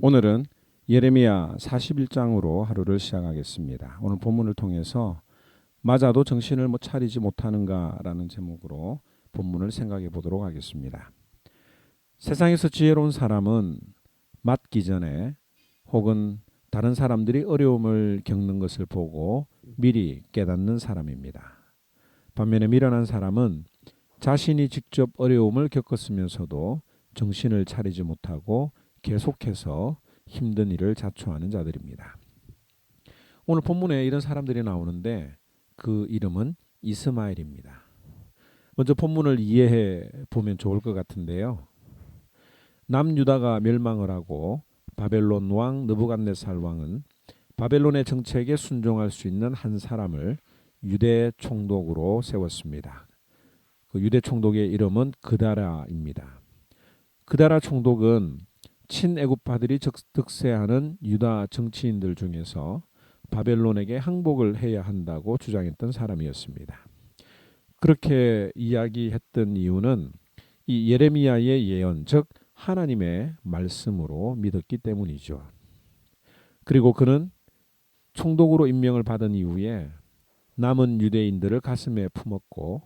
오늘은 예레미야 41장으로 하루를 시작하겠습니다. 오늘 본문을 통해서 맞아도 정신을 차리지 못하는가라는 제목으로 본문을 생각해 보도록 하겠습니다. 세상에서 지혜로운 사람은 맞기 전에 혹은 다른 사람들이 어려움을 겪는 것을 보고 미리 깨닫는 사람입니다. 반면에 미련한 사람은 자신이 직접 어려움을 겪었으면서도 정신을 차리지 못하고 계속해서 힘든 일을 자초하는 자들입니다. 오늘 본문에 이런 사람들이 나오는데 그 이름은 이스마엘입니다. 먼저 본문을 이해해 보면 좋을 것 같은데요. 남유다가 멸망을 하고 바벨론 왕 느부갓네살 왕은 바벨론의 정책에 순종할 수 있는 한 사람을 유대 총독으로 세웠습니다. 그 유대 총독의 이름은 그다라입니다. 그다라 총독은 친애굽파들이 득세하는 유다 정치인들 중에서 바벨론에게 항복을 해야 한다고 주장했던 사람이었습니다. 그렇게 이야기했던 이유는 이 예레미야의 예언, 즉 하나님의 말씀으로 믿었기 때문이죠. 그리고 그는 총독으로 임명을 받은 이후에 남은 유대인들을 가슴에 품었고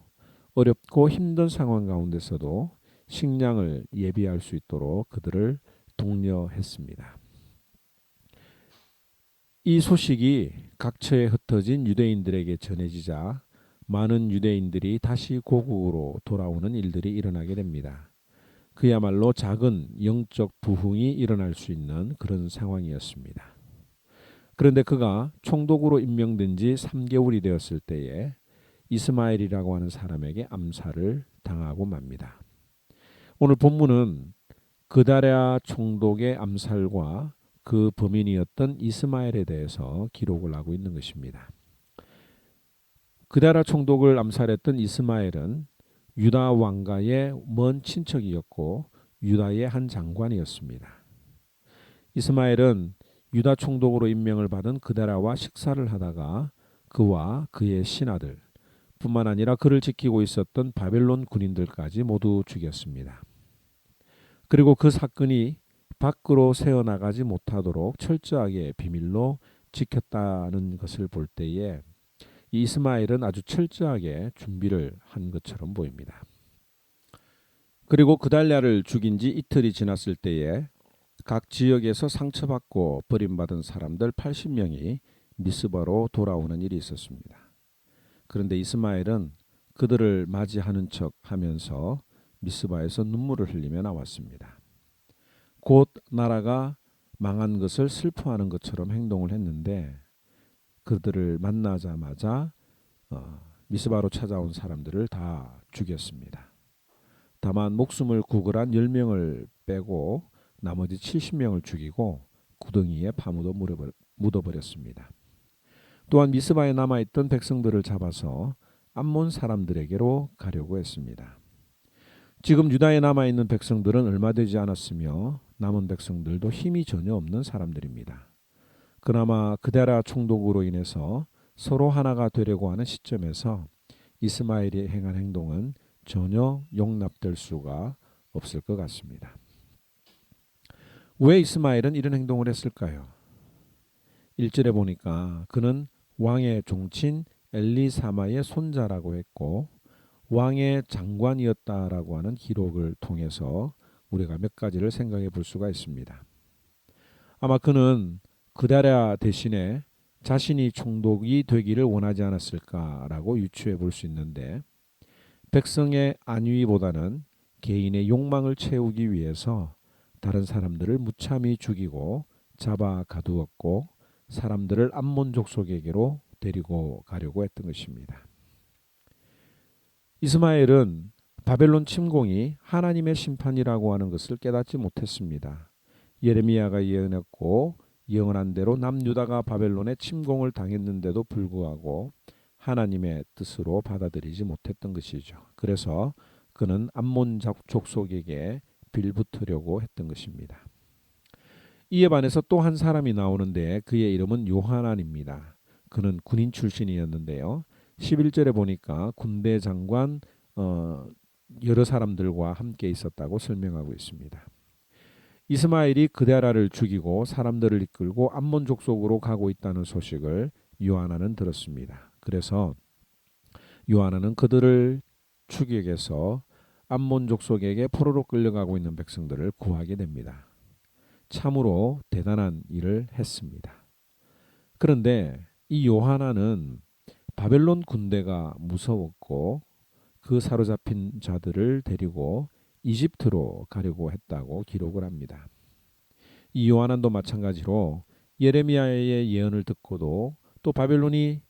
어렵고 힘든 상황 가운데서도 식량을 예비할 수 있도록 그들을 독려했습니다. 이 소식이 각처에 흩어진 유대인들에게 전해지자 많은 유대인들이 다시 고국으로 돌아오는 일들이 일어나게 됩니다. 그야말로 작은 영적 부흥이 일어날 수 있는 그런 상황이었습니다. 그런데 그가 총독으로 임명된 지 3개월이 되었을 때에 이스마엘이라고 하는 사람에게 암살을 당하고 맙니다. 오늘 본문은 그다랴 총독의 암살과 그 범인이었던 이스마엘에 대해서 기록을 하고 있는 것입니다. 그다랴 총독을 암살했던 이스마엘은 유다 왕가의 먼 친척이었고 유다의 한 장관이었습니다. 이스마엘은 유다 총독으로 임명을 받은 그다랴와 식사를 하다가 그와 그의 신하들 뿐만 아니라 그를 지키고 있었던 바벨론 군인들까지 모두 죽였습니다. 그리고 그 사건이 밖으로 새어나가지 못하도록 철저하게 비밀로 지켰다는 것을 볼 때에 이스마엘은 아주 철저하게 준비를 한 것처럼 보입니다. 그리고 그달랴를 죽인 지 이틀이 지났을 때에 각 지역에서 상처받고 버림받은 사람들 80명이 미스바로 돌아오는 일이 있었습니다. 그런데 이스마엘은 그들을 맞이하는 척 하면서 미스바에서 눈물을 흘리며 나왔습니다. 곧 나라가 망한 것을 슬퍼하는 것처럼 행동을 했는데 그들을 만나자마자 미스바로 찾아온 사람들을 다 죽였습니다. 다만 목숨을 구걸한 10명을 빼고 나머지 70명을 죽이고 구덩이에 파묻어 묻어버렸습니다. 또한 미스바에 남아있던 백성들을 잡아서 암몬 사람들에게로 가려고 했습니다. 지금 유다에 남아있는 백성들은 얼마 되지 않았으며 남은 백성들도 힘이 전혀 없는 사람들입니다. 그나마 그다랴 총독으로 인해서 서로 하나가 되려고 하는 시점에서 이스마엘이 행한 행동은 전혀 용납될 수가 없을 것 같습니다. 왜 이스마엘은 이런 행동을 했을까요? 1절에 보니까 그는 왕의 종친 엘리사마의 손자라고 했고 왕의 장관이었다라고 하는 기록을 통해서 우리가 몇 가지를 생각해 볼 수가 있습니다. 아마 그는 그다랴 대신에 자신이 총독이 되기를 원하지 않았을까라고 유추해 볼 수 있는데 백성의 안위보다는 개인의 욕망을 채우기 위해서 다른 사람들을 무참히 죽이고 잡아 가두었고 사람들을 암몬 족속에게로 데리고 가려고 했던 것입니다. 이스마엘은 바벨론 침공이 하나님의 심판이라고 하는 것을 깨닫지 못했습니다. 예레미야가 예언했고 예언한 대로 남유다가 바벨론의 침공을 당했는데도 불구하고 하나님의 뜻으로 받아들이지 못했던 것이죠. 그래서 그는 암몬 족속에게 빌붙으려고 했던 것입니다. 이에 반해서 또 한 사람이 나오는데 그의 이름은 요하난입니다. 그는 군인 출신이었는데요. 11절에 보니까 군대 장관 여러 사람들과 함께 있었다고 설명하고 있습니다. 이스마엘이 그데라를 죽이고 사람들을 이끌고 암몬 족속으로 가고 있다는 소식을 요하나는 들었습니다. 그래서 요하나는 그들을 추격해서 암몬 족속에게 포로로 끌려가고 있는 백성들을 구하게 됩니다. 참으로 대단한 일을 했습니다. 그런데 이 요하나는 바벨론 군대가 무서웠고 그 사로잡힌 자들을 데리고 이집트로 가려고 했다고 기록을 합니다. 이 요하난도 마찬가지로 예레미야의 예언을 듣고도 또 바벨론이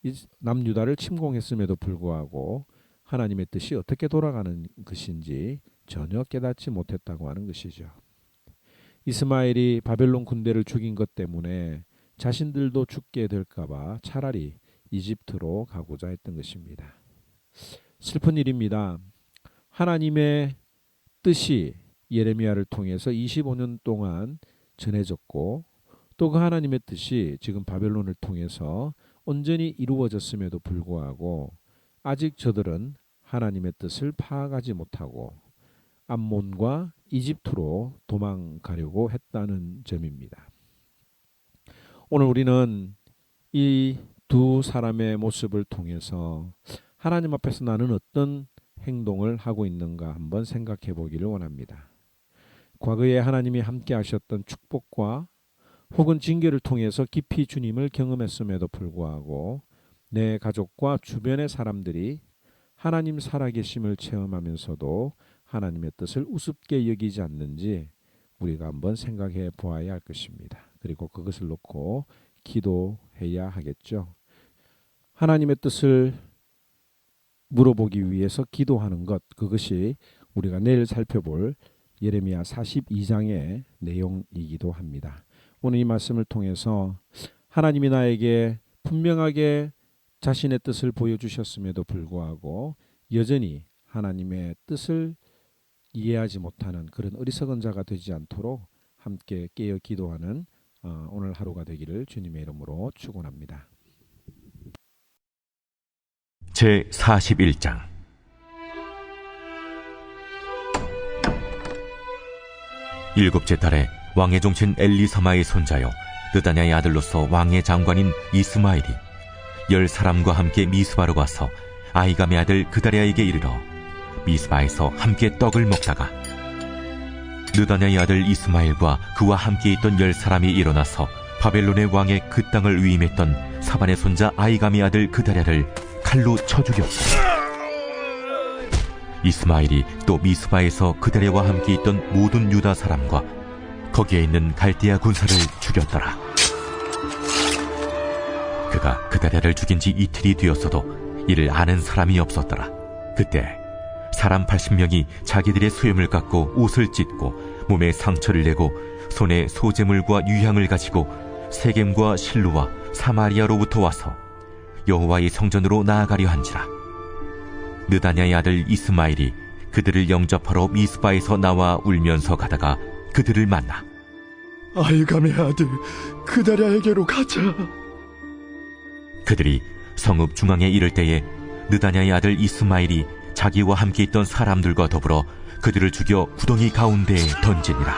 남유다를 침공했음에도 불구하고 하나님의 뜻이 어떻게 돌아가는 것인지 전혀 깨닫지 못했다고 하는 것이죠. 이스마엘이 바벨론 군대를 죽인 것 때문에 자신들도 죽게 될까봐 차라리 이집트로 가고자 했던 것입니다. 슬픈 일입니다. 하나님의 뜻이 예레미야를 통해서 25년 동안 전해졌고 또 그 하나님의 뜻이 지금 바벨론을 통해서 온전히 이루어졌음에도 불구하고 아직 저들은 하나님의 뜻을 파악하지 못하고 암몬과 이집트로 도망가려고 했다는 점입니다. 오늘 우리는 이 두 사람의 모습을 통해서 하나님 앞에서 나는 어떤 행동을 하고 있는가 한번 생각해 보기를 원합니다. 과거에 하나님이 함께 하셨던 축복과 혹은 징계를 통해서 깊이 주님을 경험했음에도 불구하고 내 가족과 주변의 사람들이 하나님 살아계심을 체험하면서도 하나님의 뜻을 우습게 여기지 않는지 우리가 한번 생각해 보아야 할 것입니다. 그리고 그것을 놓고 기도해야 하겠죠. 하나님의 뜻을 물어보기 위해서 기도하는 것, 그것이 우리가 내일 살펴볼 예레미야 42장의 내용이기도 합니다. 오늘 이 말씀을 통해서 하나님이 나에게 분명하게 자신의 뜻을 보여주셨음에도 불구하고 여전히 하나님의 뜻을 이해하지 못하는 그런 어리석은 자가 되지 않도록 함께 깨어 기도하는 오늘 하루가 되기를 주님의 이름으로 축원합니다. 제41장 일곱째 달에 왕의 종친 엘리사마의 손자요 느다냐의 아들로서 왕의 장관인 이스마엘이 10사람과 함께 미스바로 가서 아히감의 아들 그다랴에게 이르러 미스바에서 함께 떡을 먹다가 느다냐의 아들 이스마엘과 그와 함께 있던 10사람이 일어나서 바벨론의 왕의 그 땅을 위임했던 사반의 손자 아히감의 아들 그다랴를 칼로 쳐 죽였고 이스마엘이 또 미스바에서 그다랴와 함께 있던 모든 유다 사람과 거기에 있는 갈대아 군사를 죽였더라. 그가 그다랴를 죽인 지 이틀이 되었어도 이를 아는 사람이 없었더라. 그때 사람 80명이 자기들의 수염을 깎고 옷을 찢고 몸에 상처를 내고 손에 소재물과 유향을 가지고 세겜과 실로와 사마리아로부터 와서 여호와의 성전으로 나아가려 한지라. 느다냐의 아들 이스마엘이 그들을 영접하러 미스바에서 나와 울면서 가다가 그들을 만나 아히감의 아들 그다랴에게로 가자. 그들이 성읍 중앙에 이를 때에 느다냐의 아들 이스마엘이 자기와 함께 있던 사람들과 더불어 그들을 죽여 구덩이 가운데에 던지니라.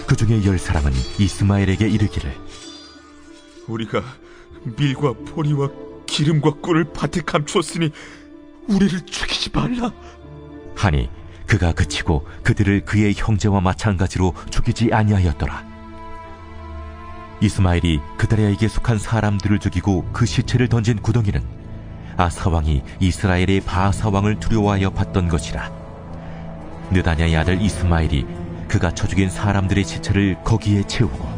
그 중에 10사람은 이스마엘에게 이르기를 우리가 밀과 보리와 기름과 꿀을 밭에 감추었으니 우리를 죽이지 말라 하니 그가 그치고 그들을 그의 형제와 마찬가지로 죽이지 아니하였더라. 이스마엘이 그다랴에게 속한 사람들을 죽이고 그 시체를 던진 구덩이는 아사왕이 이스라엘의 바하사왕을 두려워하여 봤던 것이라. 느다냐의 아들 이스마엘이 그가 쳐 죽인 사람들의 시체를 거기에 채우고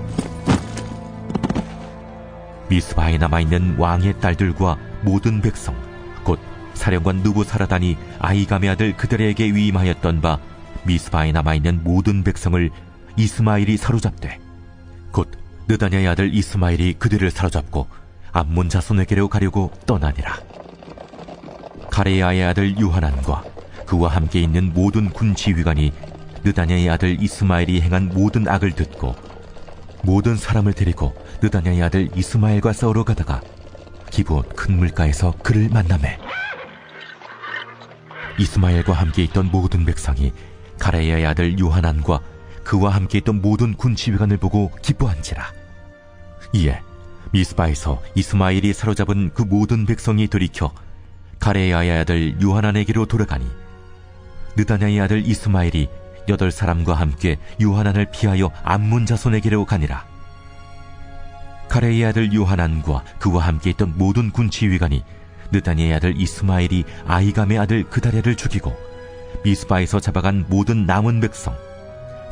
미스바에 남아있는 왕의 딸들과 모든 백성 곧 사령관 느부사라단이 아히감의 아들 그다랴에게 위임하였던 바 미스바에 남아있는 모든 백성을 이스마엘이 사로잡되 곧 느다냐의 아들 이스마엘이 그들을 사로잡고 암몬 자손에게로 가려고 떠나니라. 가레야의 아들 요하난과 그와 함께 있는 모든 군 지휘관이 느다냐의 아들 이스마엘이 행한 모든 악을 듣고 모든 사람을 데리고 느다냐의 아들 이스마엘과 싸우러 가다가 기브온 큰 물가에서 그를 만나매 이스마엘과 함께 있던 모든 백성이 가레야의 아들 요하난과 그와 함께 있던 모든 군치위관을 보고 기뻐한지라. 이에 미스바에서 이스마엘이 사로잡은 그 모든 백성이 돌이켜 가레야의 아들 요하난에게로 돌아가니 느다냐의 아들 이스마엘이 8사람과 함께 요하난을 피하여 암몬 자손에게로 가니라. 가레야의 아들 요하난과 그와 함께 있던 모든 군치위관이 느다냐의 아들 이스마엘이 아히감의 아들 그다랴를 죽이고 미스바에서 잡아간 모든 남은 백성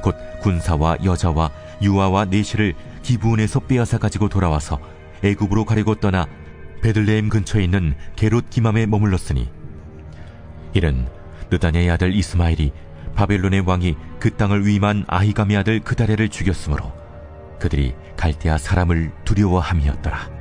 곧 군사와 여자와 유아와 내시를 기브온에서 빼앗아 가지고 돌아와서 애굽으로 가려고 떠나 베들레헴 근처에 있는 게롯 기맘에 머물렀으니 이는 느다냐의 아들 이스마엘이 바벨론의 왕이 그 땅을 위임한 아히감의 아들 그다랴를 죽였으므로 그들이 갈대아 사람을 두려워함이었더라.